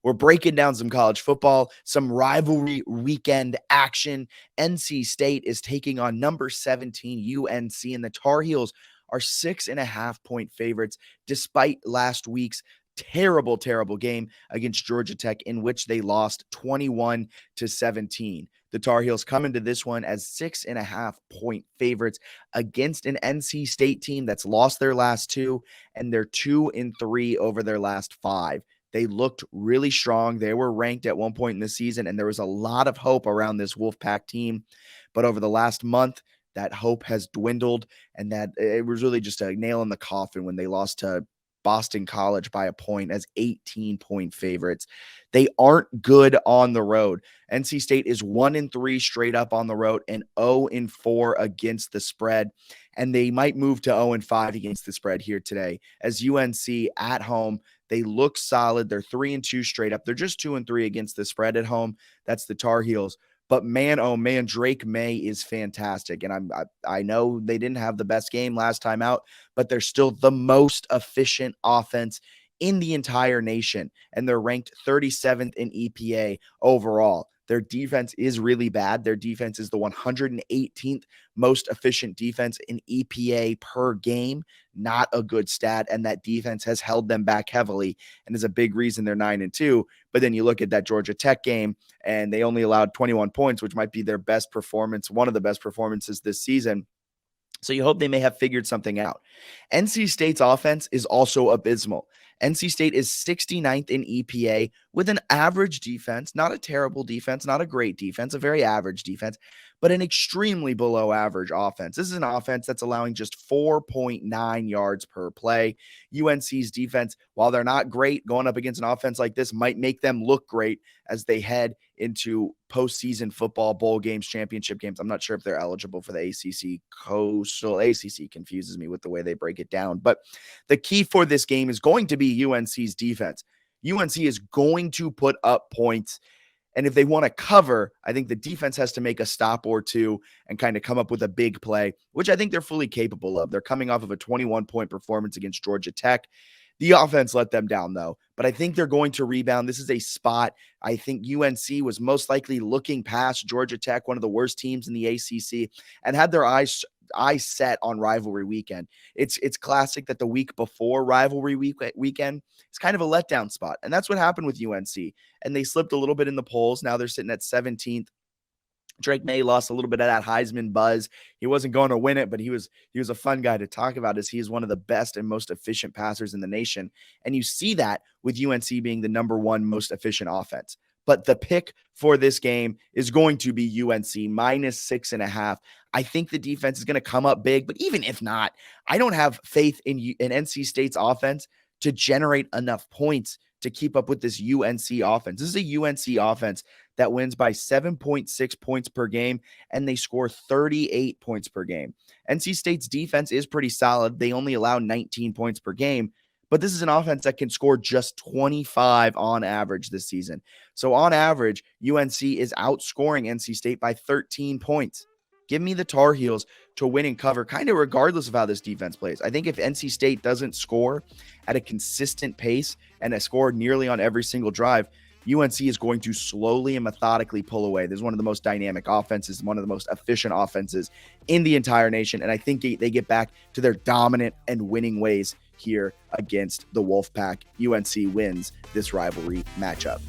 We're breaking down some college football, some rivalry weekend action. NC State is taking on number 17 UNC, and the Tar Heels are 6.5-point favorites despite last week's terrible game against Georgia Tech, in which they lost 21-17. The Tar Heels come into this one as 6.5-point favorites against an NC State team that's lost their last two, and they're 2-3 over their last five. They looked really strong. They were ranked at one point in the season, and there was a lot of hope around this Wolfpack team. But over the last month, that hope has dwindled, and that it was really just a nail in the coffin when they lost to Boston College by a point as 18-point favorites. They aren't good on the road. NC State is 1-3 straight up on the road and 0-4 against the spread. And they might move to 0-5 against the spread here today. As UNC at home, they look solid. They're 3-2 straight up. They're just 2-3 against the spread at home. That's the Tar Heels. But man, oh man, Drake May is fantastic. And I know they didn't have the best game last time out, but they're still the most efficient offense in the entire nation. And they're ranked 37th in EPA overall. Their defense is really bad. Their defense is the 118th most efficient defense in EPA per game. Not a good stat. And that defense has held them back heavily and is a big reason they're 9-2. But then you look at that Georgia Tech game and they only allowed 21 points, which might be their best performance, one of the best performances this season. So you hope they may have figured something out. NC State's offense is also abysmal. NC State is 69th in EPA with an average defense, not a terrible defense, not a great defense, a very average defense, but an extremely below average offense. This is an offense that's allowing just 4.9 yards per play. UNC's defense, while they're not great, going up against an offense like this might make them look great as they head into postseason football, bowl games, championship games. I'm not sure if they're eligible for the ACC. Coastal ACC confuses me with the way they break it down. But the key for this game is going to be UNC's defense. UNC is going to put up points. And if they want to cover, I think the defense has to make a stop or two and kind of come up with a big play, which I think they're fully capable of. They're coming off of a 21-point performance against Georgia Tech. The offense let them down, though, but I think they're going to rebound. This is a spot. I think UNC was most likely looking past Georgia Tech, one of the worst teams in the ACC, and had their eyes set on rivalry weekend. It's classic that the week before rivalry weekend is kind of a letdown spot, and that's what happened with UNC, and they slipped a little bit in the polls. Now they're sitting at 17th. Drake May lost a little bit of that Heisman buzz. He wasn't going to win it, but he was a fun guy to talk about, as he is one of the best and most efficient passers in the nation. And you see that with UNC being the number one most efficient offense. But the pick for this game is going to be UNC -6.5. I think the defense is going to come up big, but even if not, I don't have faith in NC State's offense to generate enough points to keep up with this UNC offense. This is a UNC offense that wins by 7.6 points per game, and they score 38 points per game. NC State's defense is pretty solid. They only allow 19 points per game, but this is an offense that can score just 25 on average this season. So on average, UNC is outscoring NC State by 13 points. Give me the Tar Heels to win and cover, kind of regardless of how this defense plays. I think if NC State doesn't score at a consistent pace and a score nearly on every single drive, UNC is going to slowly and methodically pull away. This is one of the most dynamic offenses, one of the most efficient offenses in the entire nation. And I think they get back to their dominant and winning ways here against the Wolfpack. UNC wins this rivalry matchup.